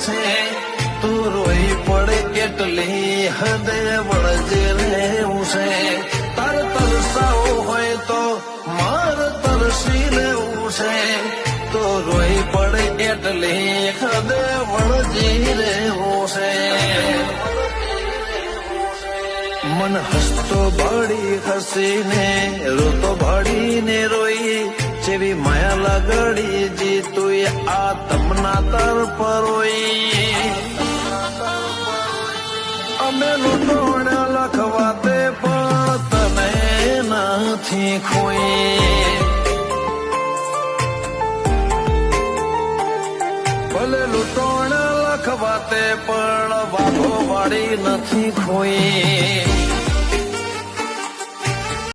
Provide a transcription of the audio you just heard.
છે તું રોઈ પડે કેટલી હદે વળજે રહેવું છે તાર તરસાવો હોય તો માર તરસી લેવું છે તો રોઈ પડે એટલી હદે વળજી રહેવું છે મન હસતો ભાડી હસીને રોતો ભાડીને રોઈ જેવી માયા લાગડી જીતુય આ તમના તર પરોઈ અમે લૂંટોણા લખવાતે પણ તને નથી ખોઈ ભલે લૂંટોણા લખવાતે પણ વાઘો વાળી નથી ખોઈ